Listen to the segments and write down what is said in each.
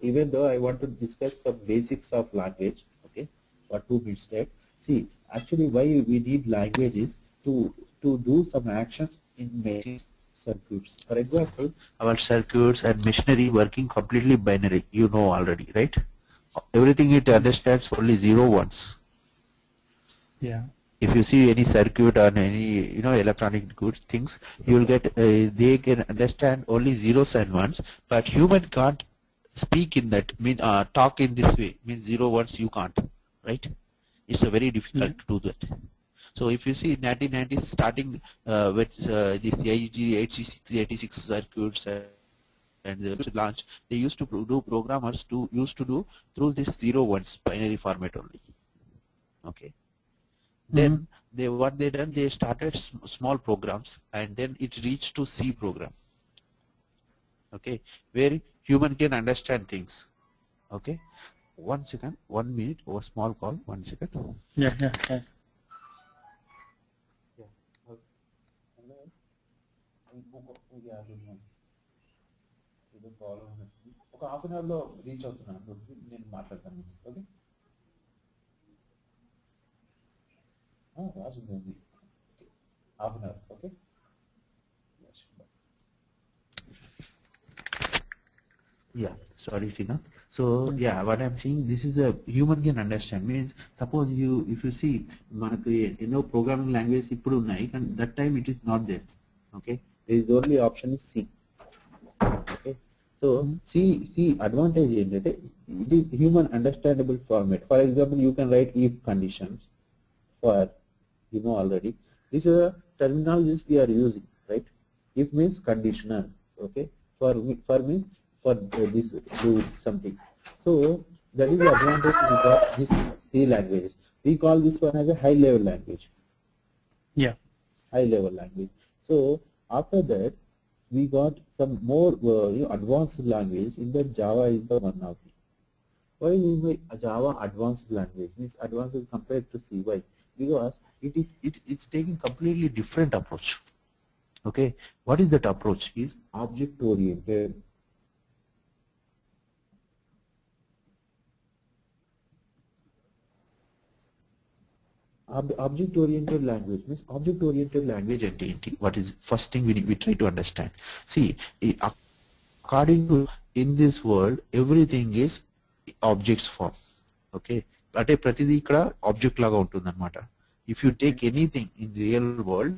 even though I want to discuss some basics of language, okay, for 2 minutes left. See, actually, why we need language is to do some actions in machine circuits. For example, our circuits and machinery working completely binary. You know already, right? Everything it understands only zero ones. Yeah. If you see any circuit or any electronic goods things, you will get they can understand only zeros and ones, but human can't speak in that talk in this way, means zero ones you can't, right? It's a very difficult to do that. So if you see in 1990s starting with this AEG 86 circuits and the launch, they used to do programmers used to do through this zero ones binary format only. Okay. Then what they done, they started small programs, and then it reached to C program. Okay, where human can understand things. Okay, 1 second, 1 minute, or small call, 1 second. Yeah. ఒక half an అవర్లో reach అవుతున్నాను, నేను మాట్లాడతాను. Okay, రాసింది half an hour. Okay. Yeah, sorry, Sina. So yeah, what I'm saying, this is a human can understand. Means suppose if you see, programming language ఇప్పుడు ఉన్నాయి, and that time it is not there. Okay, there is only option is C. Okay, so C advantage ఏంటంటే it is human understandable format. For example, you can write if conditions for already. These are terminologies we are using, right? If means conditional. Okay, for means for this do something. So that is the advantage we got this C language. We call this one as a high level language. Yeah. High level language. So after that we got some more advanced language. In that Java is the one of it. Why is Java advanced language? Means advanced compared to C. Why? Because it's taking completely different approach. Okay, what is that approach? Is object oriented. Object oriented language means object oriented language entity. What is first thing we try to understand? See, according to in this world everything is objects form. Okay, అంటే ప్రతిదీ ఇక్కడ object లాగా ఉంటుంది అన్నమాట. If you take anything in the real world,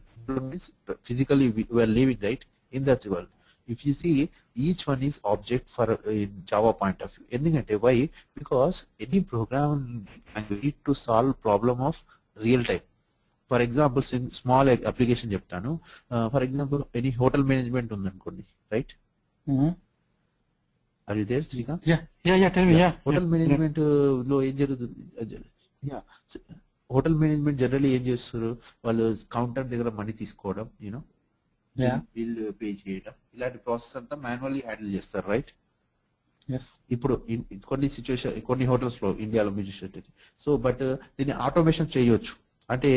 means physically we are living, right, in that world. If you see, each one is object for in Java point of view. ఎందుకంటే why? Because any program need to solve problem of real time. For example, small application చెప్తాను. For example, any hotel management ఉందనుకోండి, right? Are you there, Srikanth? Yeah. Tell me. Yeah. Hotel management లో ఏం జరుగుతుంది? Yeah. Hotel management generally ఏం చేస్తారు, వాళ్ళు counter దగ్గర money తీసుకోవడం, బిల్ పే చేయడం, ఇలాంటి ప్రాసెస్ అంతా మాన్యువల్లీ హ్యాండిల్ చేస్తారు, రైట్? ఇప్పుడు కొన్ని సిచ్యువేషన్ కొన్ని హోటల్స్ లో ఇండియాలో మీరు చూసినట్టయితే, సో బట్ దీన్ని ఆటోమేషన్ చేయొచ్చు. అంటే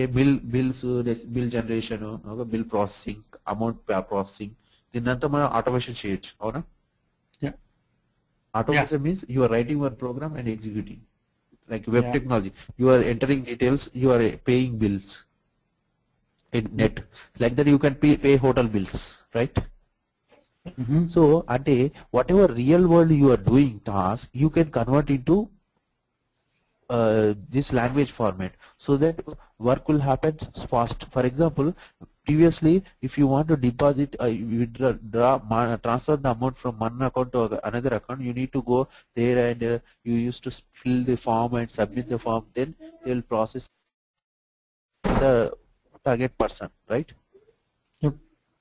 bill generation, bill processing, amount processing, దీన్నంతా మనం ఆటోమేషన్ చేయొచ్చు, అవునా? Automation means you are writing one program and executing. Like web technology, you are entering details, you are paying bills in net. Like that you can pay hotel bills, right? So ante whatever real world you are doing task, you can convert into this language format, so that work will happen fast. For example, previously if you want to deposit transfer the amount from one account to another account, you need to go there and you used to fill the form and submit the form, then they will process the target person, right?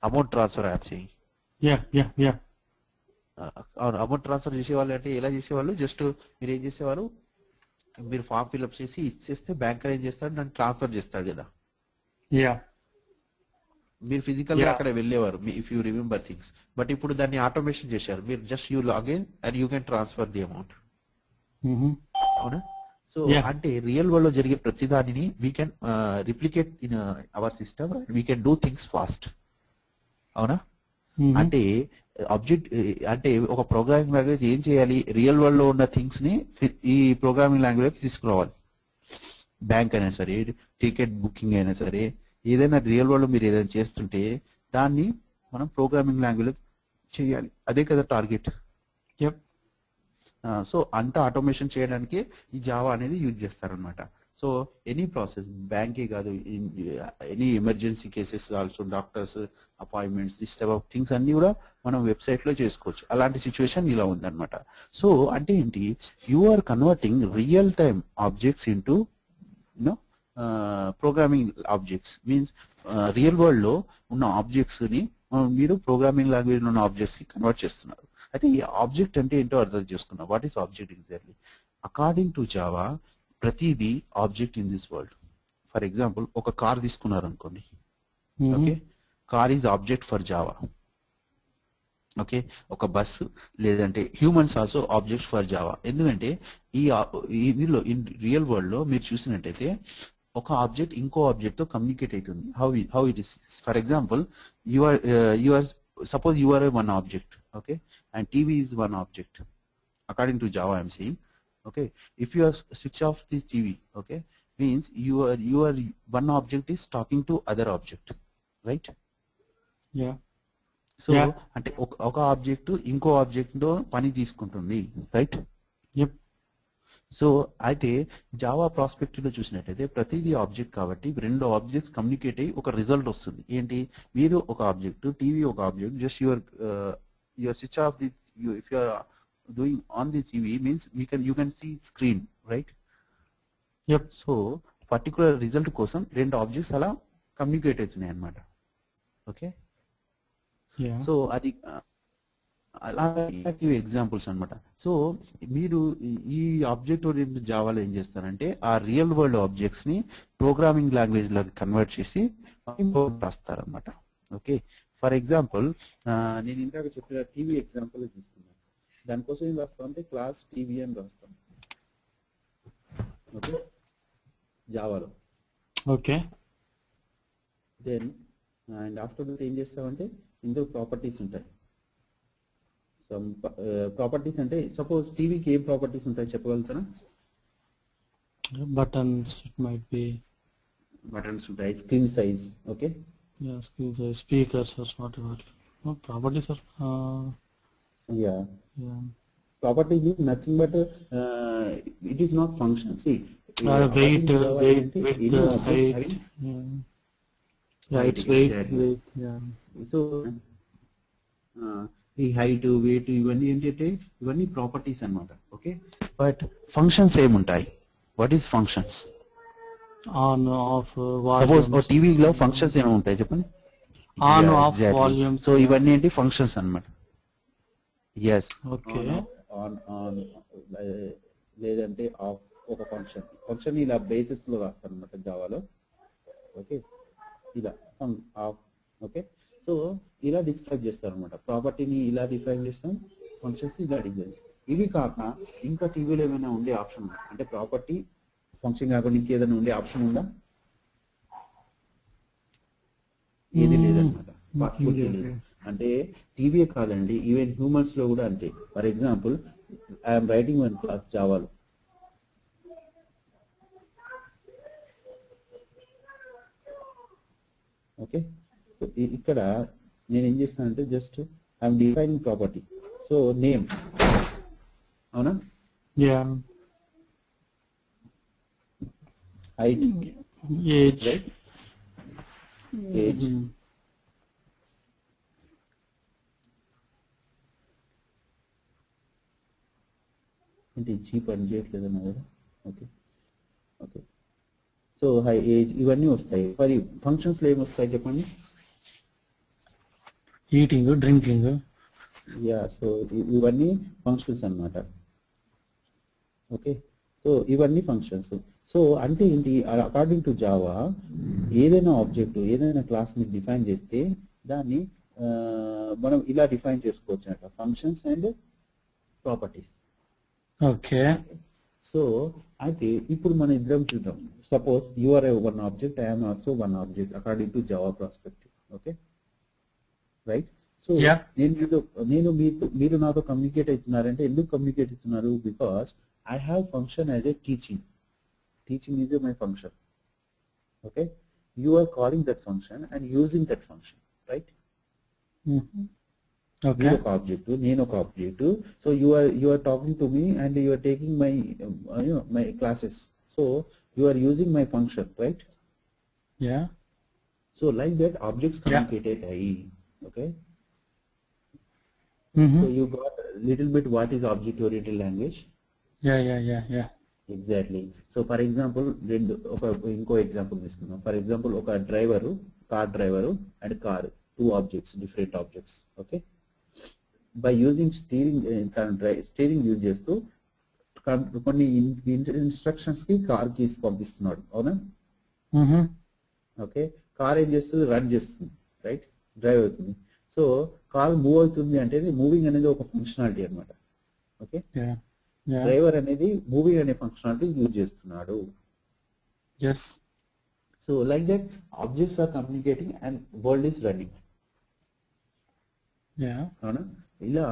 Amount transfer I am saying. Yeah. Amount transfer చేసేవాళ్ళు అంటే ఎలా చేసేవాళ్ళు, just మీరు ఏం చేసేవారు, మీరు form fill up చేసి ఇచ్చేస్తే బ్యాంకర్ ఏం చేస్తాడు, దాన్ని ట్రాన్స్ఫర్ చేస్తాడు కదా. మీరు ఫిజికల్ గా అక్కడ వెళ్ళేవారు, if you remember things. But ఇప్పుడు దాన్ని ఆటోమేషన్ చేశారు. మీరు just you login and you can transfer the amount, అవునా? సో అంటే రియల్ వరల్డ్ లో జరిగే ప్రతి దానిని we can replicate in our system, we can do things fast, అవునా? అంటే ఆబ్జెక్ట్ అంటే ఒక ప్రోగ్రామింగ్ లాంగ్వేజ్ ఏం చేయాలి, రియల్ వరల్డ్ లో ఉన్న థింగ్స్ ని ఈ ప్రోగ్రామింగ్ లాంగ్వేజ్ తీసుకురావాలి. బ్యాంక్ అయినా సరే, టికెట్ బుకింగ్ అయినా సరే, ఏదైనా రియల్ వరల్డ్ లో మీరు ఏదైనా చేస్తుంటే దాన్ని మనం ప్రోగ్రామింగ్ లాంగ్వేజ్ చేయాలి. అదే కదా టార్గెట్. Yep. సో అంత ఆటోమేషన్ చేయడానికి ఈ జావా అనేది యూజ్ చేస్తారనమాట. సో ఎనీ ప్రాసెస్, బ్యాంకే కాదు, any emergency cases also, doctors appointments, this type of things అన్ని కూడా మనం వెబ్సైట్ లో చేసుకోవచ్చు. అలాంటి సిచ్యువేషన్ ఇలా ఉందన్నమాట. సో అంటే ఏంటి, you are converting real time objects into you know programming objects. Means real world లో ఉన్న ఆబ్జెక్ట్స్ ని మీరు ప్రోగ్రామింగ్ లాంగ్వేజ్ లో ఉన్న ఆబ్జెక్ట్స్ కి కన్వర్ట్ చేస్తున్నారు. అయితే ఈ ఆబ్జెక్ట్ అంటే ఏంటో అర్థం చేసుకున్నాం. What is object exactly? According to Java ప్రతిదీ object in this world. For example ఒక కార్ తీసుకున్నారు అనుకోండి. Okay, car is object for Java. Okay, ఒక బస్సు లేదంటే humans also object for Java. ఎందుకంటే ఇందులో ఇన్ రియల్ వరల్డ్ లో మీరు చూసినట్టయితే ఒక ఆబ్జెక్ట్ ఇంకో ఆబ్జెక్ట్ తో కమ్యూనికేట్ అవుతుంది. How it is, for example you are suppose you are one object, okay, and TV is one object according to Java I'm saying. Okay, if you are switch off the TV, okay, means you are one object is talking to other object, right? Yeah. So Yeah. అంటే ఒక object ఇంకో object తో పని తీసుకుంటుంది, right? Yep. So అయితే Java prospective లో చూసినట్టయితే ప్రతిదీ ఆబ్జెక్ట్ కాబట్టి రెండు ఆబ్జెక్ట్స్ కమ్యూనికేట్ అయ్యి ఒక రిజల్ట్ వస్తుంది. ఏంటి, మీరు ఒక ఆబ్జెక్ట్, టీవీ ఒక object, just your switch off the, if you are doing on the TV means you can see screen, right? Yep. So particular result కోసం రెండు ఆబ్జెక్ట్స్ అలా కమ్యూనికేట్ అవుతున్నాయి అన్నమాట. Okay, Yeah. సో అది అలాంటి ఎగ్జాంపుల్స్ అన్నమాట. So మీరు ఈ ఆబ్జెక్ట్ ఓరియంటెడ్ జావాలో ఏం చేస్తారంటే ఆ రియల్ వరల్డ్ ఆబ్జెక్ట్స్ ని ప్రోగ్రామింగ్ లాంగ్వేజ్ లోకి కన్వర్ట్ చేసి రాస్తారనమాట. ఓకే, ఫర్ ఎగ్జాంపుల్ నేను ఇందాక చెప్పిన టీవీ ఎగ్జాంపుల్ తీసుకున్నాను. దానికోసం ఏం రాస్తాం అంటే క్లాస్ టీవీ అని రాస్తాం. ఓకే, జావాలో. Okay. Then and after that ఏం చేస్తామంటే ఇందులో ప్రాపర్టీస్ ఉంటాయి. ప్రాపర్టీస్ అంటే సపోజ్ టీవీకి ఏం ప్రాపర్టీస్ ఉంటాయి చెప్పగలుగుతారా? Buttons, it might be. Buttons ఉంటాయి, screen size. Okay, Yeah, screen size, speakers or whatever. No, properties are. Yeah, Yeah. Property means nothing but it is not function. సి Weight, width, height. Yeah. Yeah, it's weight, weight. Yeah. So ఈ height, weight ఇవన్నీ ఏంటంటే ఇవన్నీ properties అన్నమాట. Okay, but functions ఏముంటాయి? What is functions? On, off, suppose volumes. టీవీలో functions ఏమైనా ఉంటాయి చెప్పండి? On, Yeah, off, exactly. volumes. So ఇవన్నీ ఏంటి ఫంక్షన్స్ అన్నమాట. Yes, Okay. ఆన్ లేదంటే ఆఫ్ ఒక ఫంక్షన్ ఇలా బేసిస్ లో రాస్తారు అనమాట జావాలో. ఓకే, ఇలా ఆఫ్. ఓకే, సో ఇలా డిస్క్రైబ్ చేస్తారు అనమాట. ప్రాపర్టీని ఇలా డిఫైన్ చేస్తాం, ఫంక్షన్స్ ఇలా డిజైన్. ఇవి కాక ఇంకా టీవీలో ఏమైనా ఉండే ఆప్షన్ ఉందా? అంటే ప్రాపర్టీ ఫంక్షన్ కాకుండా ఇంకేదైనా ఉండే ఆప్షన్ ఉందా? ఏది లేదనమాట, పాసిబిలిటీ లేదు. అంటే టీవీ కాదండి, ఈవెన్ హ్యూమన్స్ లో కూడా అంతే. For example I'm writing one class జావాలో. ఓకే, సో ఇక్కడ నేను ఏం చేస్తానంటే just I'm defining property. So name, అవునా? Yeah. Height, Age. Right? Age, అంటే జీ పని చేయట్లేదన్నా కదా. Okay, okay, so high, age, ఇవన్నీ వస్తాయి. మరి ఫంక్షన్స్ లో ఏమి వస్తాయి చెప్పండి? Eating, drinking. యా, సో ఇవన్నీ ఫంక్షన్స్ అన్నమాట. ఓకే, సో ఇవన్నీ ఫంక్షన్స్. సో అంటే ఏంటి, అకార్డింగ్ టు జావా ఏదైనా ఆబ్జెక్ట్, ఏదైనా క్లాస్ ని డిఫైన్ చేస్తే దాన్ని మనం ఇలా డిఫైన్ చేసుకోవచ్చు అంట, functions and properties. Okay. So అయితే ఇప్పుడు మనం ఇద్దరం చూద్దాం. Suppose you are one object, I'm also one object according to Java prospective. Okay, right? So Yeah. మీరు నాతో కమ్యూనికేట్ అవుతున్నారంటే ఎందుకు కమ్యూనికేట్ అవుతున్నారు? Because I have function as a teaching. Teaching is my function. Okay, you are calling that function and using that function, right? Mm-hmm. Okay. నేను ఒక object. So you are talking to me and you are taking my my classes. So you are using my function, right? Yeah. So like that objects communicated. Okay. Mm-hmm. So you got a little bit what is object oriented language. Yeah. Exactly. So for example ఇంకో example తీసుకుందాం. For example ఒక car driver and car, 2 objects, different objects. Okay, by using steering use చేస్తూ కొన్ని instructions కి car keys పంపిస్తున్నాడు, అవునా? Okay, car ఏం చేస్తుంది? రన్ చేస్తుంది, రైట్? డ్రైవ్ అవుతుంది. సో కార్ మూవ్ అవుతుంది అంటే మూవింగ్ అనేది ఒక ఫంక్షనాలిటీ అనమాట. ఓకే, డ్రైవర్ అనేది మూవింగ్ అనే ఫంక్షనాలిటీ యూజ్ చేస్తున్నాడు. Yes. So like that objects are communicating and world is running. అవునా? ఇలా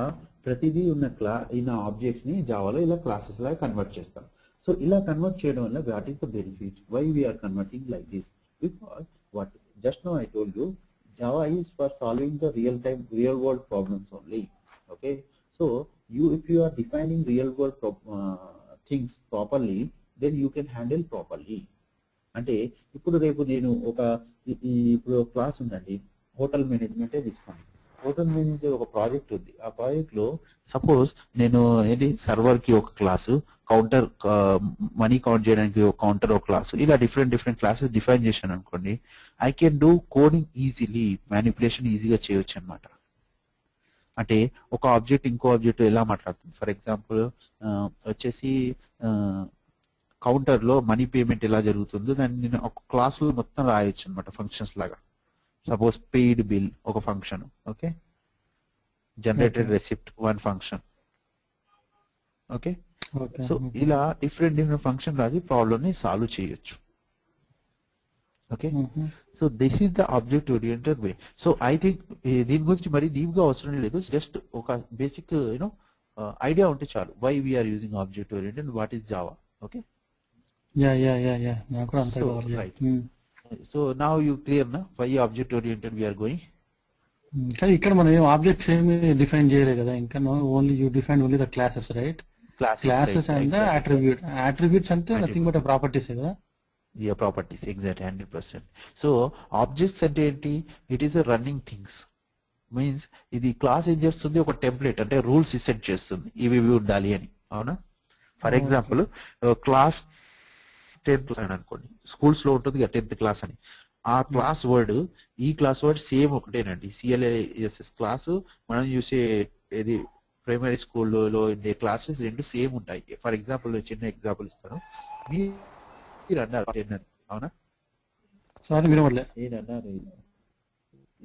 ప్రతిదీ ఉన్న ఆబ్జెక్ట్స్ ని జావాలో ఇలా క్లాసెస్ లాగా కన్వర్ట్ చేస్తాం. సో ఇలా కన్వర్ట్ చేయడం వల్ల what is the benefit? Why we are converting like this? Because what just now I told you, Java is for solving the real world problems only. Okay, so if you are defining real world things properly, then you can handle properly. అంటే ఇప్పుడు రేపు నేను ఇప్పుడు class ఉందండి, hotel మేనేజ్మెంటే తీసుకోండి. Hotel manager ఒక project ఉంది. ఆ ప్రాజెక్ట్ లో సపోజ్ నేను సర్వర్ కి ఒక క్లాసు, కౌంటర్ మనీ కౌంట్ చేయడానికి ఒక కౌంటర్ ఒక క్లాసు, ఇలా డిఫరెంట్ క్లాసెస్ డిఫైన్ చేశాను అనుకోండి. I can do coding easily, manipulation ఈజీగా చేయొచ్చు అనమాట. అంటే ఒక ఆబ్జెక్ట్ ఇంకో ఆబ్జెక్ట్ ఎలా మాట్లాడుతుంది? ఫర్ ఎగ్జాంపుల్ వచ్చేసి కౌంటర్ లో మనీ పేమెంట్ ఎలా జరుగుతుందో దాన్ని నేను ఒక క్లాస్ లో మొత్తం రాయొచ్చు అనమాట, ఫంక్షన్స్ లాగా. సపోజ్ పెయిడ్ బిల్ ఒక function, okay, generated receipt 1 function. Okay, so ఇలా డిఫరెంట్ ఫంక్షన్ రాసి ప్రాబ్లమ్ ని సాల్వ్ చేయొచ్చు. Okay, so this is the object oriented way. So I think దీని గురించి మరి డీప్ గా అవసరం లేదు, జస్ట్ ఒక బేసిక్ ఐడియా ఉంటే చాలు. Why we're using object oriented, what is Java. Okay, నాకు అంతే కావాలి. Right. So now you clear నా why object oriented we're going? కానీ ఇక్కడ మనం ఏం ఆబ్జెక్ట్స్ ఏమి డిఫైన్ చేయలేదు కదా ఇంకా. Only you define only the classes, right? Classes and attributes అంటే నథింగ్ బట్ ప్రాపర్టీస్ కదా. Properties, exact, 100%. సో ఆబ్జెక్ట్స్ అంటే ఏంటి? It is running things. Means ఇది క్లాస్ ఏం చేస్తుంది? ఒక టెంప్లెట్ అంటే రూల్స్ సెట్ చేస్తుంది, ఇవి ఉండాలి అని, అవునా? For example class 10th class అనుకోండి, స్కూల్స్ లో ఉంటుంది కదా 10th క్లాస్ అని. ఆ క్లాస్ వర్డ్ ఈ క్లాస్ వర్డ్ సేమ్ ఒకటేనండి. CLASS క్లాస్ మనం చూసే ఇది ప్రైమరీ స్కూల్లో ఉండే క్లాసెస్ రెండు సేమ్ ఉంటాయి. ఫర్ ఎగ్జాంపుల్ చిన్న ఎగ్జాంపుల్ ఇస్తాను. మీరు అన్నారు 10 అని, అవునా? సార్ మీరు నేను అన్నాను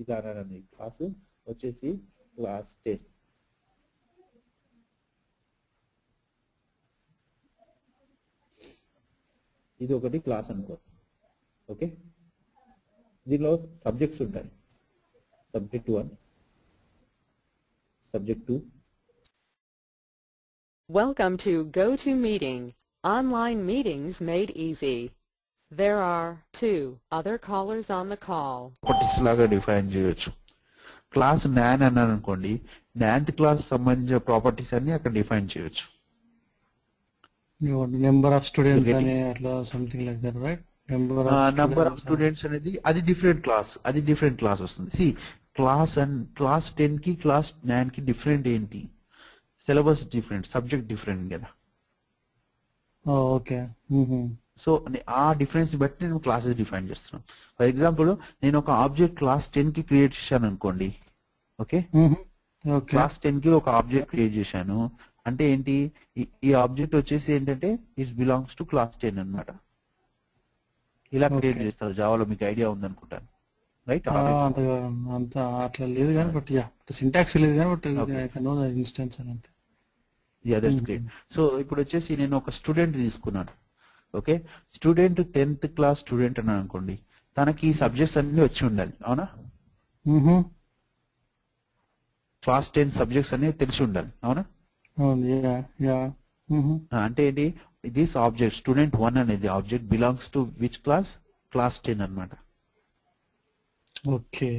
ఇది అన్నాను. క్లాస్ వచ్చేసి క్లాస్ 10. ఇది ఒకటి క్లాస్ అనుకో. ఓకే, దీనిలో సబ్జెక్ట్స్ ఉంటాయి. Subject 1, subject 2. Welcome to GoToMeeting, online meetings made easy. There are 2 other callers on the call. Properties లాగా డిఫైన్ చేయొచ్చు. క్లాస్ నాన్ అన్నాను అనుకోండి, నాన్త్ క్లాస్ సంబంధించిన ప్రాపర్టీస్ అన్ని అక్కడ డిఫైన్ చేయొచ్చు. నెంబర్ ఆఫ్ స్టూడెంట్స్ అని అట్లా something like that, right? Number of students అనేది అది డిఫరెంట్ క్లాస్ వస్తుంది. సి క్లాస్ అండ్ క్లాస్ 10 కి క్లాస్ 9 కి డిఫరెంట్ ఏంటి? సిలబస్ డిఫరెంట్, సబ్జెక్ట్ డిఫరెంట్ కదా. ఓకే, సో ఆ డిఫరెన్స్ బట్టి నేను క్లాసెస్ డిఫైన్ చేస్తున్నాను. ఫర్ ఎగ్జాంపుల్ నేను ఒక ఆబ్జెక్ట్ క్లాస్ 10 కి క్రియేట్ చేశాను అనుకోండి. ఓకే, క్లాస్ 10 కి ఒక ఆబ్జెక్ట్ క్రియేట్ చేశాను అంటే ఏంటి? ఈ ఆబ్జెక్ట్ వచ్చేసి ఏంటంటే ఇట్ బిలాంగ్స్ టు క్లాస్ 10 అన్నమాట. ఇలా క్రియేట్ చేస్తారు జావాలో, మీకు ఐడియా ఉందనుకుంటాను, రైట్? అంత అట్లా లేదు కానీ బట్ సింటాక్స్ లేదు కానీ but I know the instance అని అంతే. That's great. సో ఇప్పుడు వచ్చేసి నేను ఒక స్టూడెంట్ తీసుకున్నాను. Okay, student 10th class student అని అనుకోండి. తనకి ఈ సబ్జెక్ట్స్ అన్ని వచ్చి ఉండాలి, అవునా? క్లాస్ 10 సబ్జెక్ట్స్ అనేవి తెలిసి ఉండాలి, అవునా? Yeah yeah. అంటే ఏంటి, దిస్ ఆబ్జెక్ట్ స్టూడెంట్ 1 అనేది object belongs to which class? Class 10 అన్నమాట. ఓకే.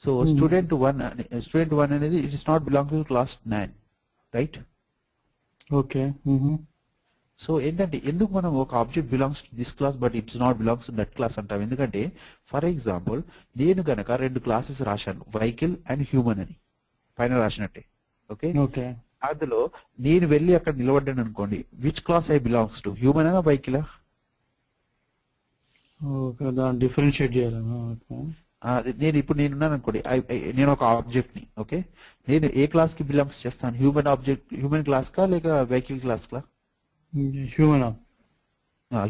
సో స్టూడెంట్ 1 అనేది it is not belong to class 9, right? Okay. So ఏంటంటే ఎందుకు మనం ఒక object belongs to this class but it's not belongs to that class అంటాం? ఎందుకంటే for example నేను గనక 2 క్లాసెస్ రాశాను, వెహికల్ అండ్ హ్యూమన్ అని పైన రాసినట్టే. Okay, okay. అందులో నేను వెళ్ళి అక్కడ నిలబడ్డాను అనుకోండి, which class I belongs to? Human అయినా వెహికలా? ఓకే, దాన్ని డిఫరెన్షియేట్ చేయాలన్నా. ఓకే. నేను ఇప్పుడు నేనున్నాను అనుకోండి, నేను ఒక ఆబ్జెక్ట్ ని, ఓకే, నేను ఏ క్లాస్ కి బిలాంగ్స్ చేస్తాను? హ్యూమన్ క్లాస్ కా లేక వెహికల్ క్లాస్ కా? హ్యూమన్.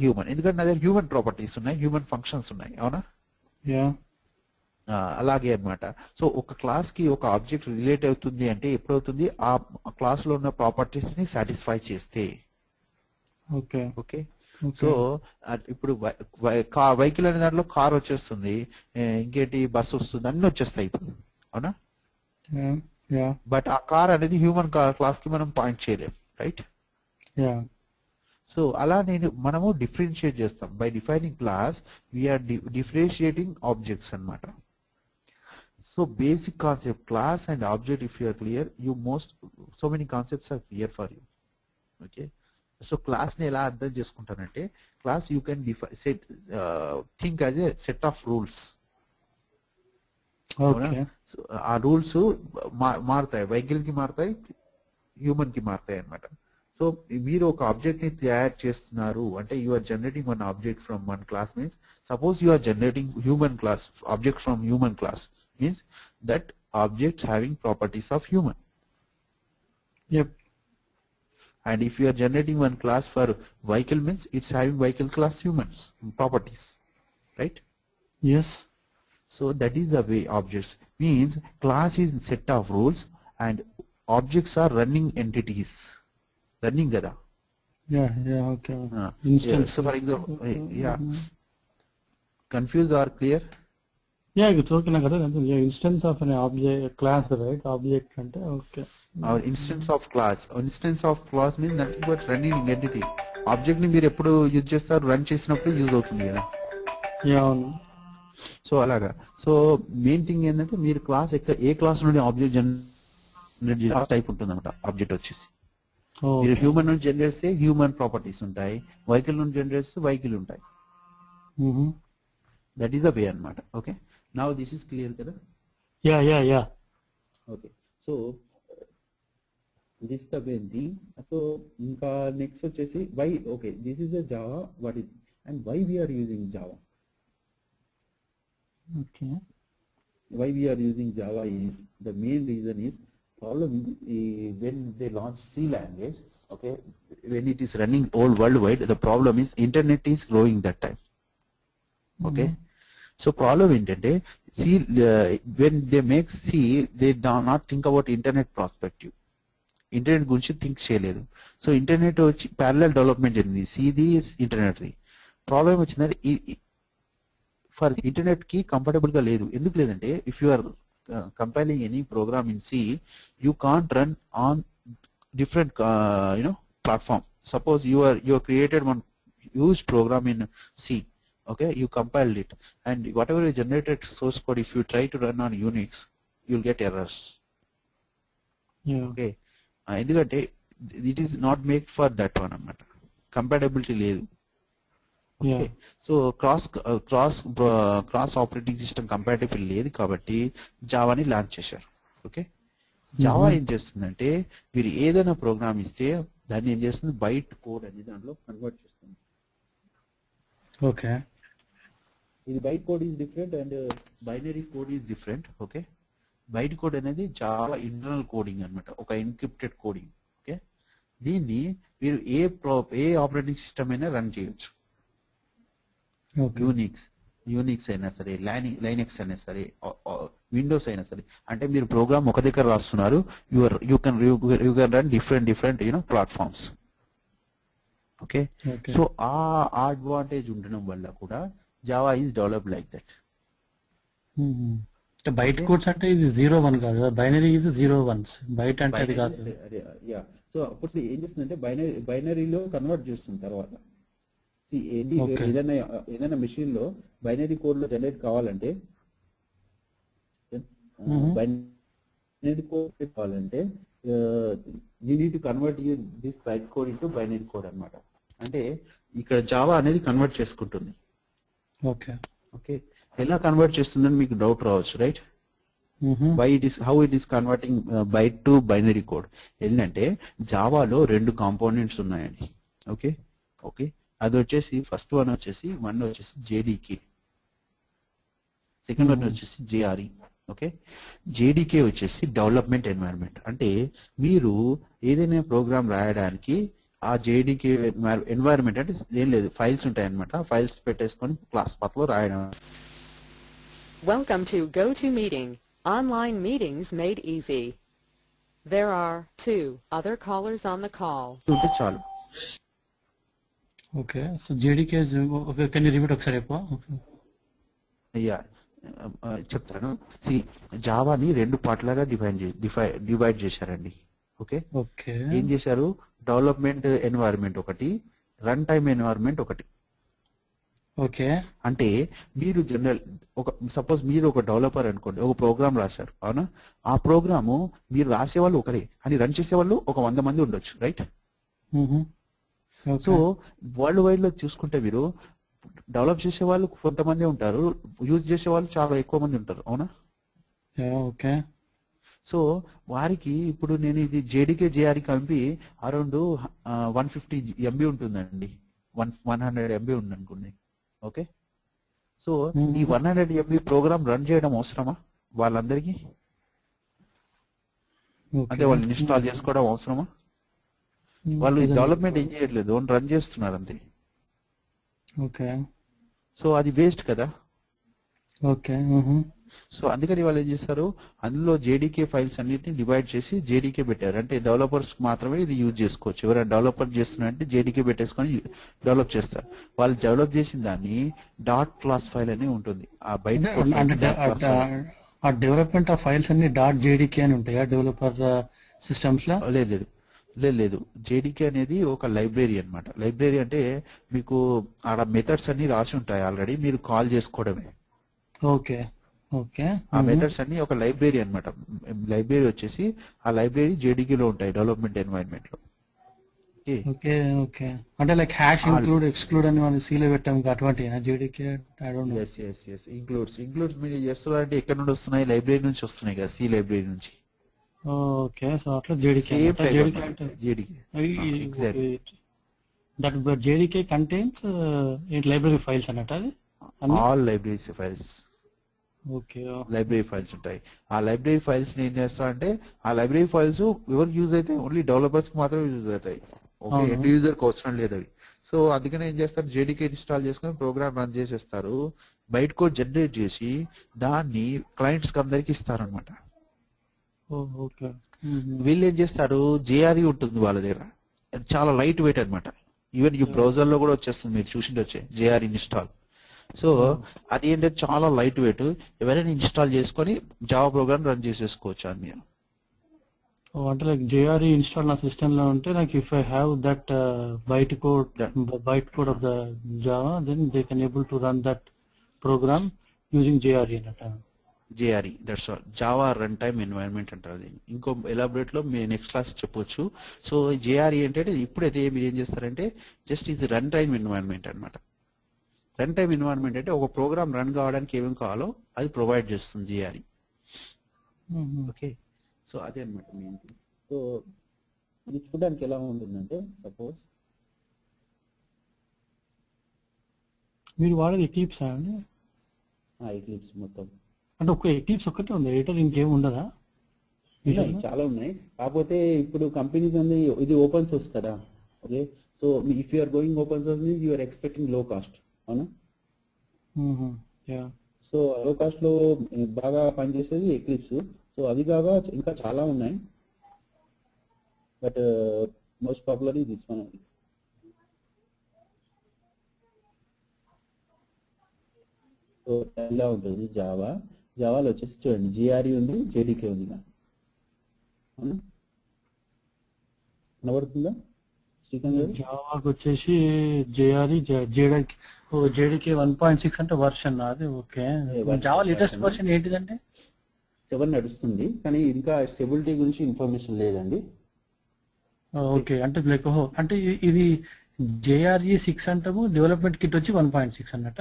హ్యూమన్, ఎందుకంటే నా దగ్గర హ్యూమన్ ప్రాపర్టీస్ ఉన్నాయి, హ్యూమన్ ఫంక్షన్స్ ఉన్నాయి, అవునా? యా. అలాగే అన్నమాట. సో ఒక క్లాస్ కి ఒక ఆబ్జెక్ట్ రిలేట్ అవుతుంది అంటే ఎప్పుడవుతుంది? ఆ క్లాస్ లో ఉన్న ప్రాపర్టీస్ ని సాటిస్ఫై చేస్తే. ఓకే. ఓకే, సో ఇప్పుడు వెహికల్ అనే దాంట్లో కార్ వచ్చేస్తుంది, ఇంకేంటి బస్ వస్తుంది, అన్ని వచ్చేస్తాయి ఇప్పుడు, అవునా? బట్ ఆ కార్ అనేది హ్యూమన్ క్లాస్ కి మనం పాయింట్ చేయలేం, రైట్? యా. సో అలా మనము డిఫరెన్షియేట్ చేస్తాం. By defining class we're differentiating objects అన్నమాట. So basic concept class and object, if you're clear, so many concepts are clear for you. Okay, so class ని ఎలా అర్థం చేసుకుంటానంటే, class you can think as a set of rules. ఆ rules మారుతాయి, vehicle కి మారుతాయి, human కి మారుతాయి అన్నమాట. సో మీరు ఒక ఆబ్జెక్ట్ ని తయారు చేస్తున్నారు అంటే you are generating one object from one class means, suppose you are generating human class object from human class means that objects having properties of human. Yep. And if you are generating one class for vehicle means it's having vehicle class humans properties, right? Yes. So that is the way objects means class is set of rules and objects are running entities. Running kada. Yeah, okay. Instance. Yeah. So for example, confused or clear? Yeah, it's okay. Instance of an object class, right? Object ante okay. Our instance of class means nothing but running entity. Object ni మీరు ఎప్పుడు use చేస్తారు? Run చేసినప్పుడు use అవుతుంది కదా. అవును. So అలాగా. So main thing ఏంటంటే మీరు క్లాస్ ఏ క్లాస్ నుండి ఆబ్జెక్ట్ జనరేట్ చేసే టైప్ ఉంటుంది అన్నమాట. ఆబ్జెక్ట్ వచ్చేసి మీరు హ్యూమన్ నుంచి జనరేట్ చేస్తే హ్యూమన్ ప్రాపర్టీస్ ఉంటాయి, వెహికల్ నుంచి జనరేట్ చేస్తే వెహికల్ ఉంటాయి. దట్ ఈస్ ద వే అన్నమాట. Okay, now this is clear kada? Yeah. Okay, so this is the main thing. So inka next vachesi why, okay, this is the Java, what is and why we are using Java. Okay, why we are using Java is, the main reason is problem when they launch C language, okay, when it is running all worldwide, the problem is internet is growing that time. Okay, so problem ఏంటంటే C, when they make C, they do not think about internet perspective. Internet గురించి think చేయలేదు. So internet వచ్చి parallel development జరిగింది, సిది ఇంటర్నెట్ది. Problem వచ్చిందంటే for internet కి comfortable గా లేదు. ఎందుకు లేదంటే if you are compiling any program in C, you can't run on different platform. Suppose you are created one huge program in C. Okay, you compiled it and whatever is generated source code, if you try to run on Unix, you'll get errors. Yeah. Okay, ఎందుకంటే it is not made for that one అన్నమాట, compatibility లేదు. Okay, so cross operating system compatible లేదు కాబట్టి జావాని launch చేశారు. Okay, Java ఏం చేస్తుందంటే మీరు ఏదైనా ప్రోగ్రామ్ ఇస్తే దాన్ని ఏం చేస్తుంది, బైట్ కోడ్ అనేది దాంట్లో కన్వర్ట్ చేస్తుంది. ఓకే, ఇది byte code is different and binary code is different. Okay, byte code అనేది జావా ఇంటర్నల్ కోడింగ్ అన్నమాట, ఒక ఎన్క్రిప్టెడ్ కోడింగ్. ఓకే, దీన్ని మీరు ఏ ఆపరేటింగ్ సిస్టమ్ అయినా రన్ చేయొచ్చు. యూనిక్స్ అయినా సరే, లైనెక్స్ అయినా సరే, విండోస్ అయినా సరే. అంటే మీరు ప్రోగ్రామ్ ఒక దగ్గర రాస్తున్నారు, you can run different platforms. Okay, so ఆ అడ్వాంటేజ్ ఉండడం వల్ల కూడా Java is developed like that. Byte codes అంటే ఇది 0 1 కాదు కదా, బైనరీ ఈజ్ 0 1s, బైట్ అంటే అది కాదు. యా, సో అప్పుడు ఏం చేస్తుందంటే బైనరీలో కన్వర్ట్ చేస్తుంది తర్వాత. Okay. ఏదైనా మెషిన్ లో బైనరీ కోడ్ లో జనరేట్ కావాలంటే బైనరీ కోడ్ కావాలంటే you need to convert this byte code into binary code అన్నమాట. అంటే ఇక్కడ జావా అనేది కన్వర్ట్ చేసుకుంటుంది. ఓకే ఓకే, ఎలా కన్వర్ట్ చేస్తుందని మీకు డౌట్ రావచ్చు, right? How it is converting byte to binary code ఏంటంటే జావాలో 2 కాంపోనెంట్స్ ఉన్నాయండి. ఓకే ఓకే, అది వచ్చేసి ఫస్ట్ వన్ వచ్చేసి జేడీకే, సెకండ్ వన్ వచ్చేసి జేఆర్ఈ. ఓకే, జేడీకే వచ్చేసి డెవలప్మెంట్ ఎన్వైరన్మెంట్. అంటే మీరు ఏదైనా ప్రోగ్రామ్ రాయడానికి ఆ జేడీకే ఎన్వైరన్మెంట్ అంటే ఏం లేదు, ఫైల్స్ ఉంటాయన్నమాట. ఫైల్స్ పెట్టేసుకొని క్లాస్ పాత్ లో రాయడం. Welcome to GoToMeeting, online meetings made easy. There are 2 other callers on the call. ఉంటే చాలు. Okay, so JDK okay, can you repeat ఒకసారి చెప్పు. అయ్యా చెప్తాను. జావాని 2 పార్ట్లాగా డివైడ్ చేశారండి. ఓకే ఓకే, ఏం చేశారు, డెవలప్మెంట్ ఎన్వైరన్మెంట్ ఒకటి, రన్ టైమ్ ఎన్వైరన్మెంట్ ఒకటి. ఓకే, అంటే మీరు సపోజ్ మీరు ఒక డెవలపర్ అనుకోండి, ఒక ప్రోగ్రామ్ రాశారు, అవునా? ఆ ప్రోగ్రాము మీరు రాసేవాళ్ళు ఒకరే అని రన్ చేసేవాళ్ళు ఒక 100 మంది ఉండొచ్చు, రైట్? సో వరల్డ్ వైడ్ లో చూసుకుంటే మీరు డెవలప్ చేసే వాళ్ళు కొంతమంది ఉంటారు, యూజ్ చేసే వాళ్ళు చాలా ఎక్కువ మంది ఉంటారు, అవునా? ఓకే, సో వారికి ఇప్పుడు నేను ఇది జేడీకే జేఆర్ఈ కలిపి అరౌండ్ 150 MB ఉంటుందండి, 100 MB ఉంది అనుకోండి. ఓకే, సో ఈ 100 MB ప్రోగ్రామ్ రన్ చేయడం అవసరమా వాళ్ళందరికీ? అంటే వాళ్ళు ఇన్స్టాల్ చేసుకోవడం అవసరమా? వాళ్ళు డెవలప్మెంట్ ఏం చేయట్లేదు, రన్ చేస్తున్నారు అంతే. ఓకే, సో అది వేస్ట్ కదా. ఓకే, సో అందుకని వాళ్ళు ఏం చేస్తారు, అందులో జేడీకే ఫైల్స్ అన్నిటిని డివైడ్ చేసి జేడీకే పెట్టారు. అంటే డెవలపర్స్ మాత్రమే ఇది యూజ్ చేసుకోవచ్చు. ఎవరైనా డెవలపర్ చేస్తున్నారంటే జేడీకే పెట్టేసుకొని డెవలప్ చేస్తారు. వాళ్ళు డెవలప్ చేసిన దాన్ని డాట్ క్లాస్ ఫైల్ అని ఉంటుంది. ఆ బయట ఆ డెవలప్మెంట్ ఆఫ్ ఫైల్స్ అన్ని డాట్ జేడీకే అని ఉంటాయా డెవలపర్ సిస్టమ్స్ లో? లేదు, జేడీకే అనేది ఒక లైబ్రరీ అన్నమాట. లైబ్రరీ అంటే మీకు ఆడ మెథడ్స్ అన్ని రాసి ఉంటాయి ఆల్రెడీ, మీరు కాల్ చేసుకోవడమే. ఓకే ఓకే, ఆ మెథడ్స్ అన్ని ఒక లైబ్రరీ అన్నమాట. లైబ్రరీ వచ్చేసి ఆ లైబ్రరీ జేడీకేలో ఉంటాయి డెవలప్మెంట్ ఎన్వైరన్మెంట్ లో. ఓకే ఓకే, అంటే లైక్ హ్యాష్ ఇంక్లూడ్ ఎక్స్క్లూడ్ అని మనం సీలో పెట్టాం అటువంటి జేడీకే. ఇంక్లూడ్స్ మీరు చేస్తున్నారంటే ఎక్కడ నుండి వస్తున్నాయి? లైబ్రరీ నుంచి వస్తున్నాయి కదా, సి లైబ్రరీ నుంచి. ఓకే, సో అట్లా JDK that JDK contains library files అన్నట్టు. అది all library files. Okay, library files ఉంటాయి. ఆ లైబ్రరీ ఫైల్స్ ని ఏం చేస్తా అంటే ఆ లైబ్రరీ ఫైల్స్ ఎవరికి యూజ్ అయితే ఓన్లీ డెవలపర్స్ కి మాత్రమే యూజ్ అవుతాయి. ఓకే, ఎండ్ యూజర్ కి అవసరం లేదు అవి. సో అందుకని ఏం చేస్తారు, జేడీకే ఇన్స్టాల్ చేసుకుని ప్రోగ్రామ్ రన్ చేసేస్తారు, బైట్ కోడ్ జనరేట్ చేసి దాన్ని క్లయింట్స్ కి అందరికి ఇస్తారు అనమాట. వీళ్ళు ఏం చేస్తారు, జేఆర్ఈ ఉంటుంది వాళ్ళ దగ్గర, అది చాలా లైట్ వెయిట్ అనమాట. ఈవెన్ ఈ బ్రౌజర్ లో కూడా వచ్చేస్తుంది, మీరు చూసిండొచ్చే జేఆర్ఈ ఇన్స్టాల్. సో అది ఏంటంటే చాలా లైట్ వెయిట్, ఎవరైనా ఇన్స్టాల్ చేసుకొని జావా ప్రోగ్రామ్ రన్ చేసేసుకోవచ్చు అది మీరు. అంటే లైక్ జేఆర్ఈ ఇన్స్టాల్ నా సిస్టమ్ లో ఉంటే like if I have that byte code of the Java, then they can able to run that program using JRE అన్నట్టు. JRE, that's all. Java runtime environment అంటారు దీన్ని. ఇంకో elaborate లో మీరు next class చెప్పొచ్చు. So JRE అంటే ఇప్పుడైతే మీరు ఏం చేస్తారంటే జస్ట్ ఇది రన్ టైమ్ ఎన్వైరన్మెంట్ అనమాట. రన్ టైమ్ ఎన్వైరన్మెంట్ అంటే ఒక ప్రోగ్రామ్ రన్ కావడానికి ఏమేమి కావాలో అది ప్రొవైడ్ చేస్తుంది జేఆర్ఈ. ఓకే, సో అదే అనమాట మెయిన్ థింగ్. సో ఇది చూడడానికి ఎలా ఉంటుందంటే, సపోజ్ మీరు వాడేది ఎక్లిప్స్ అండి? ఎక్లిప్స్ మొత్తం అంటే ఒక ఎక్లిప్స్ ఒక్కటే ఉంది, ఎడిటర్ ఇంకేం ఉండదా? చాలా ఉన్నాయి, కాకపోతే ఇప్పుడు కంపెనీస్ అన్ని ఇది ఓపెన్ సోర్స్ కదా. Okay, so if you're going open source means you're expecting low cost, అవునా? సో లో కాస్ట్ లో బాగా పనిచేసేది ఎక్లిప్స్. సో అది కాగా ఇంకా చాలా ఉన్నాయి, బట్ మోస్ట్ పాపులర్ ఈ దిస్ వన్. సో ఇలా ఉంటుంది జావా. జావాలో వచ్చేసి చూడండి జిఆర్ఈ ఉంది, జేడీకే ఉంది. అవునా, కనబడుతుందా శ్రీకాంత్ గారు? జావాకి వచ్చేసి జేఆర్ఈ జేడీకే 1.6 అంటే వర్షన్ అది. ఓకే, జావా లేటెస్ట్ వర్షన్ ఏంటిదంటే 7 నడుస్తుంది, కానీ ఇంకా స్టెబిలిటీ గురించి ఇన్ఫర్మేషన్ లేదండి. ఓకే, అంటే లైక్ అంటే ఇది జేఆర్ఈ 6 అంటాము, డెవలప్మెంట్ కిట్ వచ్చి 1.6 అన్నట.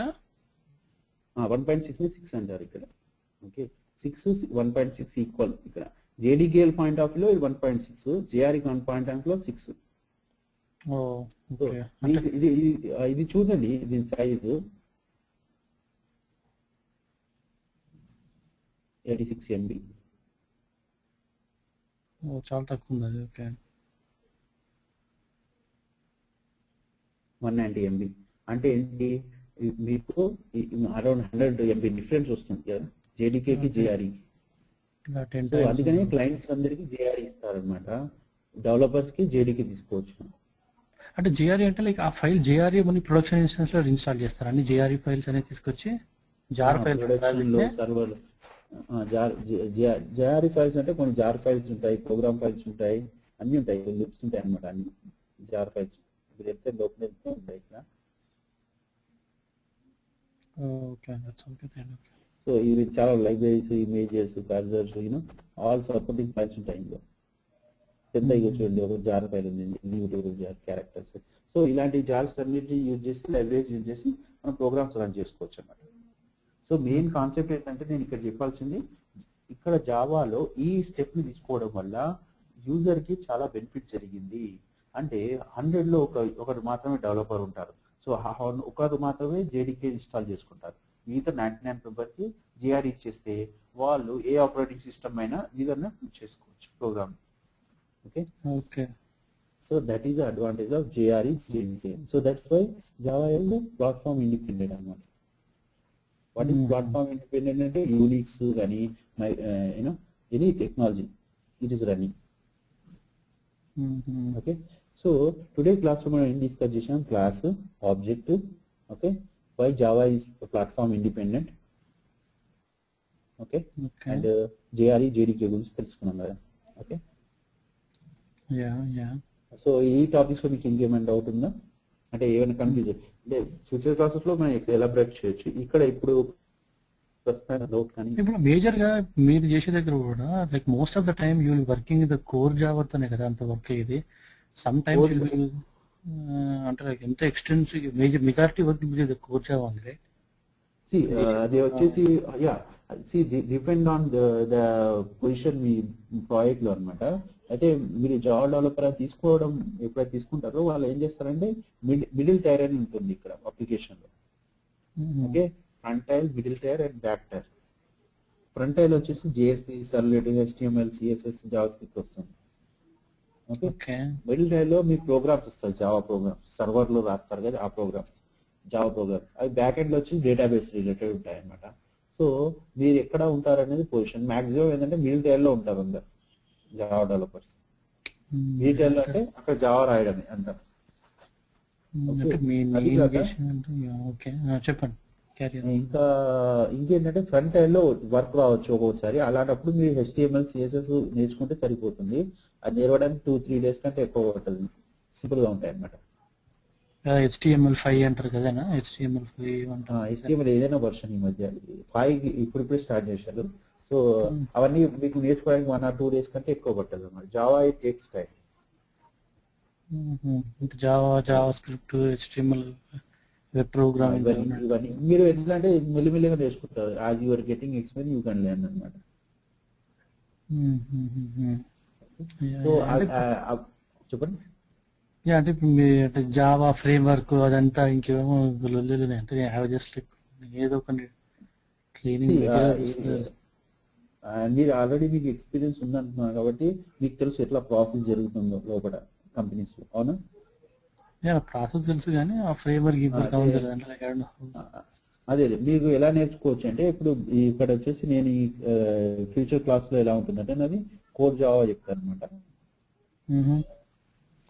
1.6 ని 6 అంటారు ఇక్కడ. Okay, 6 1.6 equal. ఇక్కడ జేడీకేఎల్ పాయింట్ ఆఫ్ లో 1.6, జేఆర్ఈ 1 పాయింట్ ఆఫ్ లో 6. ఇది చూడండి, దీని సైజు 86 MB. చాలా తక్కువ ఉంది అది. ఓకే, 190 MB అంటే ఏంటి, మీకు అరౌండ్ 100 MB డిఫరెన్స్ వస్తుంది కదా జేడీకేకి జేఆర్ఈకి. సో అందుకని క్లయింట్స్ అందరికి జేఆర్ఈ ఇస్తారనమాట, డెవలపర్స్ కి జేడీకి తీసుకోవచ్చు. అంటే జేఆర్ఈ అంటే లైక్ ఆ ఫైల్ జేఆర్ఈ మన ప్రొడక్షన్ ఇన్స్టెన్స్ లో ఇన్స్టాల్ చేస్తారు, అన్ని జేఆర్ఈ ఫైల్స్ అనేది తీసుకొచ్చి jar files server. JRE files అంటే కొన్ని జార్ ఫైల్స్ ఉంటాయి, ప్రోగ్రామ్ ఫైల్స్ ఉంటాయి, అన్ని ఉంటాయి, లిప్స్ ఉంటాయి అనమాట. అన్ని జార్ ఫైల్స్ వెళ్తే లోపల ఉంటాయి ఇక్కడ. సో ఇవి చాలా libraries, images, cursors, all supporting files ఉంటాయి ఇందులో. పెద్ద చూడండి, ఒక జార్ ఫైల్ ఉంది, ఎగ్జిక్యూటివ్ జార్, క్యారెక్టర్స్. సో ఇలాంటి జార్స్ అన్నింటినీ యూజ్ చేసి, లైబ్రరీస్ యూజ్ చేసి మనం ప్రోగ్రామ్స్ రన్ చేసుకోవచ్చు అన్నమాట. సో మెయిన్ కాన్సెప్ట్ ఏంటంటే నేను ఇక్కడ చెప్పాల్సింది, ఇక్కడ జావాలో ఈ స్టెప్ ని తీసుకోవడం వల్ల యూజర్ కి చాలా బెనిఫిట్ జరిగింది. అంటే 100లో ఒకరు మాత్రమే డెవలపర్ ఉంటారు. సో ఒకరు మాత్రమే జేడీకే ఇన్స్టాల్ చేసుకుంటారు, మిగతా 99 మెంబర్కి జిఆర్ ఇచ్చేస్తే వాళ్ళు ఏ ఆపరేటింగ్ సిస్టమ్ అయినా ఏదైనా చేసుకోవచ్చు program. Okay okay, so that is the advantage of JRE JDK. So that's why Java is platform independent అన్నమాట. వాట్ ఈస్ ప్లాట్ఫామ్ ఇండిపెండెంట్ అంటే యూనిక్స్ కానీ any technology it is running. Okay, so today class లో మనం ఏం discuss చేసాం, class, object, okay, why Java is platform independent, okay, and JRE JDK గురించి తెలుసుకున్నాం కదా. ఓకే, సో ఈ టాపిక్స్ లో మీకు ఇంకేమైనా డౌట్ ఉందా, అంటే ఏమైనా కన్ఫ్యూజ్ అంటే ఫ్యూచర్ క్లాసెస్ లో మనం ఎలాబరేట్ చేయొచ్చు. ఇక్కడ ఇప్పుడు ఇప్పుడు మేజర్ గా మీరు చేసే దగ్గర కూడా like most of the time you will working the core జావాతోనే కదా అంత వర్క్ అయ్యేది. సమ్ టైమ్స్ అంటే లైక్ ఎంత extensive majority work core Java ఉంది, రైట్? అది వచ్చేసి డిపెండ్ ఆన్ ద పొజిషన్ మీ ప్రాజెక్ట్ లో అనమాట. అయితే మీరు జావా డెవలపర్ తీసుకోవడం ఎప్పుడైతే తీసుకుంటారో వాళ్ళు ఏం చేస్తారంటే మిడిల్ టైర్ అని ఉంటుంది ఇక్కడ అప్లికేషన్ లో. Okay, front tier, middle tier and back tier. Front tier వచ్చేసి JSP, servlet, HTML, CSS, JavaScript వస్తుంది. ఓకే, మిడిల్ టైర్ లో మీ ప్రోగ్రామ్స్ వస్తాయి, జావా ప్రోగ్రామ్స్, సర్వర్ లో రాస్తారు కదా ఆ ప్రోగ్రామ్స్, జావా ప్రోగ్రామ్స్. అవి బ్యాక్ ఎండ్ లో వచ్చి డేటాబేస్ రిలేటెడ్ ఉంటాయి అనమాట. సో మీరు ఎక్కడ ఉంటారు అనేది పొజిషన్. మాక్సిమం ఏంటంటే మిడిల్ టైర్ లో ఉంటారు అందరు జావా డెవలపర్స్. మిడిల్ టైర్ లో అంటే అక్కడ జావా రాయడమే అంత. చెప్పండి. ఇంకా ఇంకేంటంటే ఫ్రంట్ ఎండ్ లో వర్క్ రావచ్చు ఒక్కొక్కసారి, అలాంటప్పుడు మీరు HTML, CSS నేర్చుకుంటే సరిపోతుంది. అది నేర్వడానికి 2-3 days కంటే ఎక్కువ పడుతుంది. సింపుల్ గా ఉంటాయి అన్నమాట. HTML5 అంటారు కదా, HTML ఏదైనా వర్షన్ ఈ మధ్య 5 ఇప్పుడిప్పుడే స్టార్ట్ చేశారు. సో అవన్నీ మీకు నేర్చుకోవడానికి 1 or 2 days కంటే ఎక్కువ పడుతుంది అన్నమాట. Java it takes time. JavaScript, HTML, web programming ఇవన్నీ మీరు ఎట్లా అంటే మెల్లిమెల్లిగా నేర్చుకుంటారు. As you are getting experience you can learn అన్నమాట. సో చెప్పండి. అంటే జావా ఫ్రేమ్ వర్క్ అదంతా ఇంకేమో అంటే జస్ట్ ఏదో ఒక ట్రైనింగ్. మీరు ఆల్రెడీ మీకు ఎక్స్పీరియన్స్ ఉందంటున్నారు కాబట్టి మీకు తెలుసు ఎట్లా ప్రాసెస్ జరుగుతుందో లోపల కంపెనీస్ లో, అవునా? ప్రాసెస్ తెలుసు కానీ ఆ ఫ్రేమ్ వర్క్ అదే మీకు ఎలా నేర్చుకోవచ్చు అంటే ఇప్పుడు ఇక్కడ వచ్చేసి నేను ఈ ఫ్యూచర్ క్లాస్ లో ఎలా ఉంటుందంటే నాది కోర్ జావా చెప్తాను అనమాట.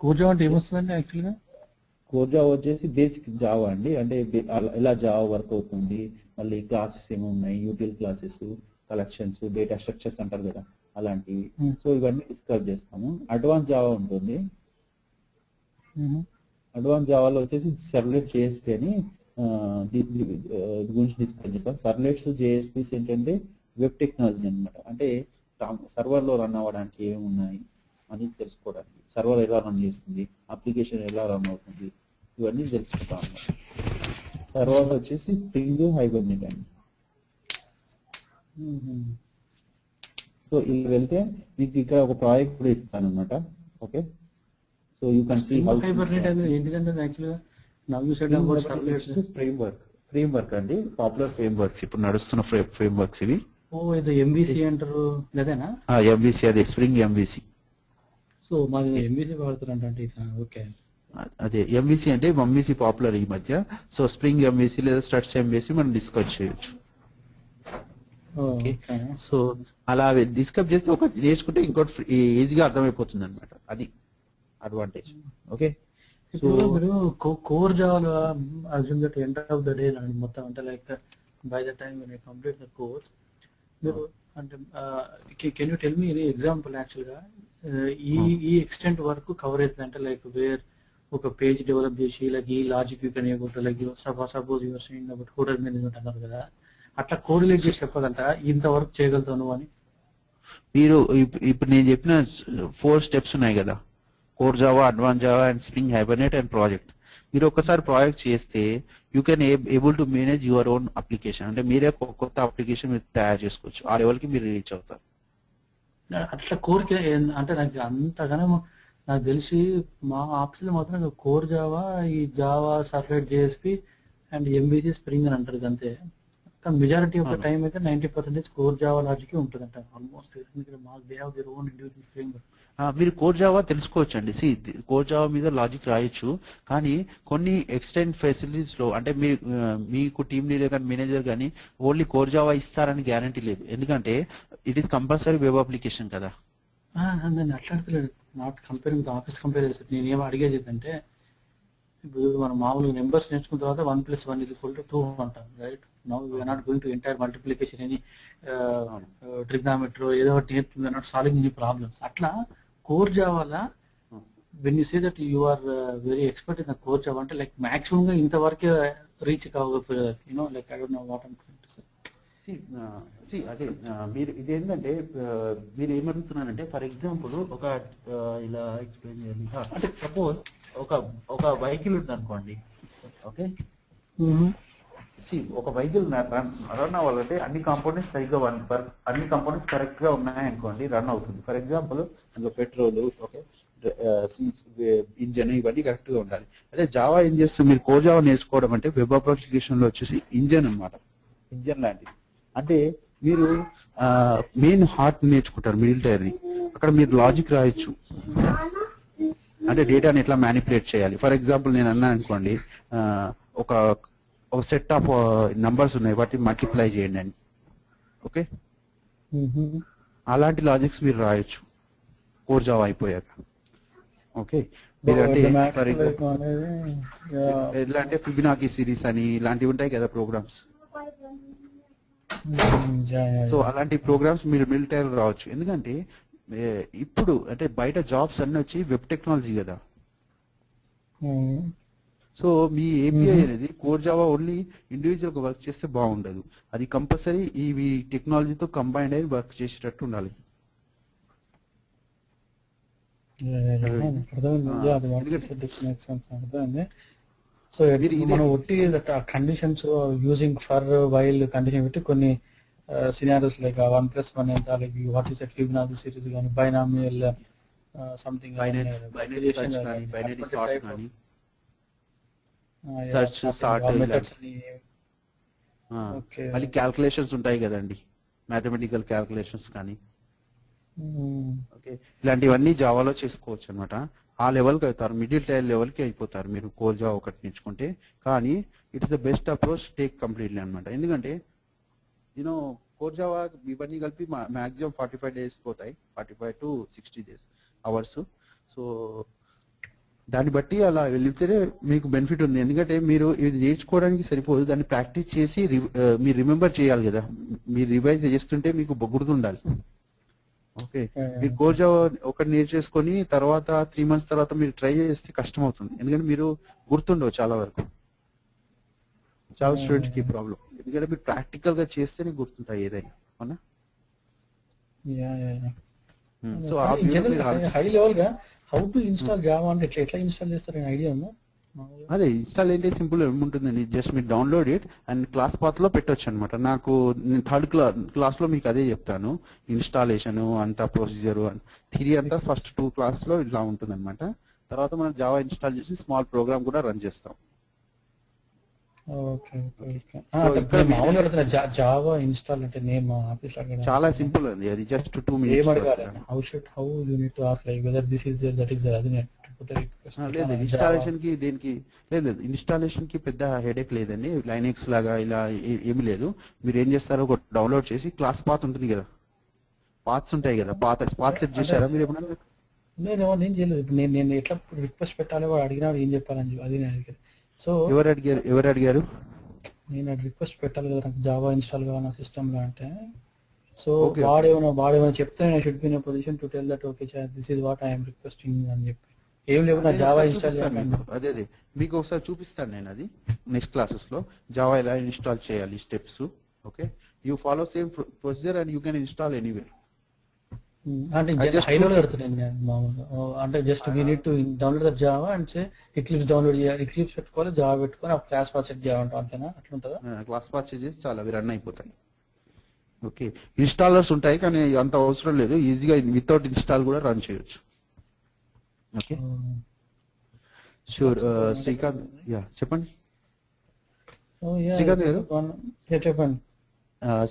కోర్ జావా అంటే ఏమొస్తుందండి యాక్చువల్గా? కోర్ జావా వచ్చేసి బేసిక్ జావా అండి. అంటే ఎలా జావా వర్క్ అవుతుంది, మళ్ళీ క్లాసెస్ ఏమి ఉన్నాయి, util classes, collections, data structures అంటారు కదా అలాంటివి. సో ఇవన్నీ డిస్కస్ చేస్తాము. అడ్వాన్స్ జావా ఉంటుంది. అడ్వాన్స్ జావాలో వచ్చేసి సర్వ్లెట్ జేఎస్పీ అని దీని గురించి డిస్కస్ చేస్తాం. సర్వ్లెట్స్ జేఎస్పీస్ ఏంటంటే వెబ్ టెక్నాలజీ అనమాట. అంటే సర్వర్లో రన్ అవ్వడానికి ఏమున్నాయి అని తెలుసుకోవడానికి, సర్వర్ ఎలా రన్ చేస్తుంది, అప్లికేషన్ ఎలా రన్ అవుతుంది, ఇవన్నీ తెలుసుకుంటాం అన్నమాట. తర్వాత వచ్చేసి స్ప్రింగ్ హైబర్నేట్ అండి. సో ఇలా వెళ్తే మీకు ఇక్కడ ఒక ప్రాజెక్ట్ కూడా ఇస్తాను అనమాట. Okay, so you can see how Hibernate అనేది ఏంటిదంటే actually now you said about servlets framework అండి. పాపులర్ ఫ్రేమ్వర్క్స్ ఇప్పుడు నడుస్తున్న ఫ్రేమ్వర్క్స్ ఇవి. ఓ ఇది ఎంబీసీ అంటారు అదేనా? ఎంబీసీ, అదే స్ప్రింగ్ ఎంబీసీ. సో మాది ఎంబీసీ వాడుతారంటే ఓకే. అదే ఎంబీసీ అంటే ఎంబీసీ పాపులర్ ఈ మధ్య. సో స్ప్రింగ్ ఎంబీసీ లేదా స్ట్రట్స్ ఎంబీసీ మనం డిస్కస్ చేయొచ్చు. సో అలా డిస్కస్ చేస్తే ఒకటి నేర్చుకుంటే ఇంకోటి ఈజీగా అర్థమైపోతుంది అనమాట. అది అడ్వాంటేజ్. ఓకే, సో మీరు కోర్ జావాలో assume that end of the day మొత్తం అంటే like by the time when you complete the course మీరు అంటే can you tell me any example యాక్చువల్గా ఈ ఎక్స్టెంట్ వరకు కవర్ అవుతుంది అంటే లైక్ వేర్ ఒక పేజ్ డెవలప్ చేసి లైక్ ఈ logic you can like suppose your saying about hotel management అన్నారు కదా, అట్లా కోరిలేట్ చేసి చెప్పగలరా ఇంత వర్క్ చేయగలుగుతావు నువ్వు అని? మీరు ఇప్పుడు నేను చెప్పిన 4 స్టెప్స్ ఉన్నాయి కదా, core Java, advance Java and spring hibernate and project. మీరు ఒకసారి ప్రాజెక్ట్ చేస్తే you can able to manage your own application. అంటే మీరే కొత్త అప్లికేషన్ మీరు తయారు చేసుకోవచ్చు. ఆ లెవెల్కి మీరు రీచ్ అవుతారు. అట్లా కోరిక అంటే నాకు అంతగానో నాకు తెలిసి మా ఆఫీస్లో మాత్రం కోర్ జావా, ఈ Java servlet JSP and MVC Spring అని అంటారు అంతే. మెజారిటీ ఆఫ్ ద టైం అయితే 90% కోర్ జావా లాజిక్ ఉంటుంది అంట ఆల్మోస్ట్. మాకు they have their own individual framework. మీరు కోర్ జావా తెలుసుకోవచ్చు అండి. కోర్ జావా మీద లాజిక్ రాయొచ్చు, కానీ కొన్ని ఎక్స్టెండ్ ఫెసిలిటీస్ లో అంటే మీకు టీమ్ లీడర్ కానీ మేనేజర్ కానీ ఓన్లీ కోర్ జావా ఇస్తారని గ్యారంటీ లేదు. ఎందుకంటే it is compulsory web application కదా. నేను అట్లాడతలేదు, not compare with office compare చేస్తే నేను ఏం అడిగేది ఏంటంటే ఇప్పుడు మనం మామూలుగా నెంబర్స్ నేర్చుకున్న తర్వాత 1+1=2 అంటాం right. Now we're not going to entire multiplication అని ట్రిగ్నామెట్రీ ఏదో ఒకటి నేర్చుకుంది నాట్ సాల్వింగ్ ఎనీ ప్రాబ్లమ్స్. అట్లా కోర్ జావాలా when you say that you are very expert in the core Java అంటే లైక్ మాక్సిమం గా ఇంతవరకే రీచ్ కావకపోయారు you know like I don't know what I'm trying to say. అదే మీరు ఇదేంటంటే మీరు ఏమడుగుతున్నారంటే ఫర్ ఎగ్జాంపుల్ ఒక ఇలా ఎక్స్ప్లెయిన్ చేయాలి అంటే సపోజ్ ఒక వెహికల్ ఉంది అనుకోండి. ఓకే, ఒక వెహికల్ రన్ అవ్వాలంటే అన్ని కాంపోనెంట్స్ సరిగ్గా అన్ని కాంపోనెంట్స్ కరెక్ట్ గా ఉన్నాయనుకోండి రన్ అవుతుంది. ఫర్ ఎగ్జాంపుల్ అందులో పెట్రోల్, ఓకే, ఇంజన్ ఇవన్నీ కరెక్ట్ గా ఉండాలి. అదే జావా ఏం చేస్తుంది, మీరు కోర్ జావా నేర్చుకోవడం అంటే వెబ్ అప్లికేషన్ లో వచ్చేసి ఇంజన్ అనమాట. ఇంజన్ లాంటిది అంటే మీరు మెయిన్ హార్ట్ నేర్చుకుంటారు మిలిటరీ, అక్కడ మీరు లాజిక్ రాయొచ్చు. అంటే డేటాని ఎట్లా మ్యానిపులేట్ చేయాలి. ఫర్ ఎగ్జాంపుల్ నేను అన్నాను అనుకోండి, ఒక సెట్ ఆఫ్ నంబర్స్ ఉన్నాయి వాటిని మల్టిప్లై చేయండి అని. ఓకే, అలాంటి లాజిక్స్ మీరు రాయొచ్చు కోర్ జావా అయిపోయాక. ఓకే, మీరంటే ఫర్ ఎగ్జాంపుల్ ఎట్లా అంటే ఫిబినాకీ సిరీస్ అని ఇలాంటివి ఉంటాయి కదా ప్రోగ్రామ్స్. సో అలాంటి ప్రోగ్రామ్స్ మీరు మిలిటరీ రావచ్చు. ఎందుకంటే ఇప్పుడు అంటే బయట జాబ్స్ అన్ని వచ్చి వెబ్ టెక్నాలజీ కదా. సో మీ ఏపీఐ అనేది కోర్ జావా ఓన్లీ ఇండివిజువల్ గా వర్క్ చేస్తే బాగుండదు. అది కంపల్సరీ ఈ టెక్నాలజీతో కంబైన్డ్ అయి వర్క్ చేసేటట్టు ఉండాలి. సో మనం ఒట్టి conditions using for while condition పెట్టి కొన్ని సినారియోస్ లైక్ 1+1 ఎంత like what is that Fibonacci series కానీ బైనామియల్ సంథింగ్ బైనరీ సార్ట్ కానీ సర్చ్ సార్ట్ మళ్ళీ క్యాల్కులేషన్స్ ఉంటాయి కదండి, మ్యాథమెటికల్ క్యాల్కులేషన్స్ కానీ. ఓకే, ఇలాంటివన్నీ జావాలో చేసుకోవచ్చు అనమాట. ఆ లెవెల్కి అవుతారు, మిడిల్ టైర్ లెవెల్కి అయిపోతారు మీరు కోర్ జావా ఒకటి నేర్చుకుంటే. కానీ it is the best approach take completely అనమాట. ఎందుకంటే యూనో కోర్ జావా ఇవన్నీ కలిపి మాక్సిమం 45 days పోతాయి, 45 to 60 days అవర్స్. సో దాన్ని బట్టి అలా వెళ్తేనే మీకు బెనిఫిట్ ఉంది. ఎందుకంటే మీరు ఇది నేర్చుకోవడానికి సరిపోదు, దాన్ని ప్రాక్టీస్ చేసి మీరు రిమెంబర్ చేయాలి కదా. మీరు రివైజ్ చేస్తుంటే మీకు గుర్తుండాలి. ఓకే, మీరు కోర్ జావా ఒకటి నేర్చేసుకొని తర్వాత 3 months తర్వాత మీరు ట్రై చేస్తే కష్టం అవుతుంది. ఎందుకంటే మీరు గుర్తుండవు చాలా వరకు. చాలా స్టూడెంట్స్ కి ప్రాబ్లం, ఎందుకంటే మీరు ప్రాక్టికల్ గా చేస్తేనే గుర్తుంటాయి ఏదైనా, అవునా? సో హై లెవెల్ గా హౌ టు ఇన్స్టాల్ జావా అంటే ఎట్లా ఇన్స్టాల్ చేస్తారు ఐడియా ఉందా? అదే ఇన్స్టాల్ ఏంటి సింపుల్ ఏముంటుందండి, జస్ట్ మీరు download it and class path లో పెట్టొచ్చు అనమాట. నాకు నేను థర్డ్ క్లాస్ లో మీకు అదే చెప్తాను, ఇన్స్టాలేషన్ అంతా ప్రొసీజర్ థియరీ అంతా ఫస్ట్ 2 క్లాస్ లో ఇలా ఉంటుంది అనమాట. తర్వాత మనం జావా ఇన్స్టాల్ చేసి స్మాల్ ప్రోగ్రామ్ కూడా రన్ చేస్తాం. జావా ఇన్స్టాల్ అంటే నేమ్ ఆఫీస్ చాలా సింపుల్ అండి, అది జస్ట్ 2 minutes. లేదు ఇన్స్టాలేషన్ కి దేనికి లేదు, ఇన్స్టాలేషన్ కి పెద్ద హెడేక్ లేదండి. లైనెక్స్ లాగా ఇలా ఏమి లేదు. మీరు ఏం చేస్తారో ఒక డౌన్లోడ్ చేసి క్లాస్ పాత్ ఉంటుంది కదా, పాత్స్ ఉంటాయి కదా, పాత్ సెట్ చేశారా మీరు ఎప్పుడన్నా? నేను చేయలేదు. నేను ఎట్లా రిక్వెస్ట్ పెట్టాలి, వాడు అడిగినా ఏం చెప్పాలని అది నేను అడిగాను. సో ఎవరు అడిగారు? నేను రిక్వెస్ట్ పెట్టాలి కదా నాకు జావా ఇన్స్టాల్ కావాలి నా సిస్టమ్ లో అంటే. సో వాడేమైనా చెప్తే నేను should be in position to tell that okay this is what I'm requesting అని చెప్పి ఏం లేవు నా జావా ఇన్స్టాల్ చేయాలి. అదే మీకు ఒకసారి చూపిస్తాను నేను, అది నెక్స్ట్ క్లాసెస్ లో జావా ఎలా ఇన్స్టాల్ చేయాలి steps. Okay, you follow same procedure and you can install anywhere. అంటే హై లెవెల్ పెడుతున్నాను నేను మామూలుగా. అంటే just we need to download the Java and say eclipse download చేయాలి, ఎక్లిప్స్ పెట్టుకోవాలి, జావా పెట్టుకొని ఆ క్లాస్ పాత్ సెట్ చేయాలంట, అంతేనా? అట్లుంటుందా? క్లాస్ పాత్ సెట్ చేసి చాలా అవి రన్ అయిపోతాయి. ఓకే, ఇన్స్టాలర్స్ ఉంటాయి కానీ అంత అవసరం లేదు, ఈజీగా వితౌట్ ఇన్స్టాల్ కూడా రన్ చేయొచ్చు. Okay sure. శ్రీకాంత్ చెప్పండి. శ్రీకాంత్ గారు చెప్పండి.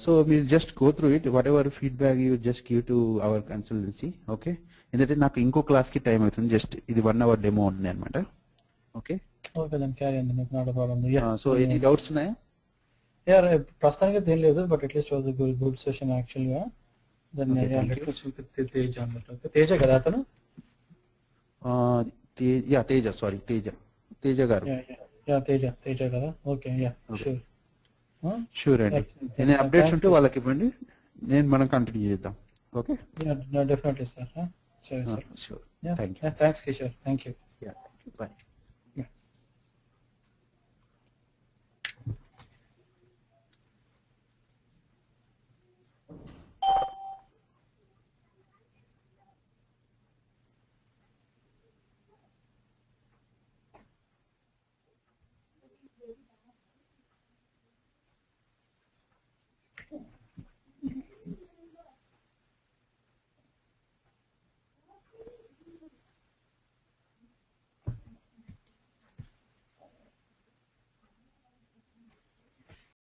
సో మీరు just go through it, whatever feedback you just give to our consultancy. Okay, ఎందుకంటే నాకు ఇంకో క్లాస్ కి టైం అవుతుంది, జస్ట్ ఇది 1 hour డెమో ఉంది అనమాట. ఓకే సో ఎనీ డౌట్స్ ఉన్నాయా? ప్రస్తుతానికి ఏం లేదు, but at least good session actual గా. తేజ కదా అతను? తేజ గారు. తేజ కదా? ఓకే, షూర్ అండి. నేను అప్డేట్స్ ఉంటే వాళ్ళకి ఇవ్వండి, మనం కంటిన్యూ చేద్దాం. Okay, definitely sir. సరే sir, sure. Thank you. Thanks Kishore, thank you. Bye.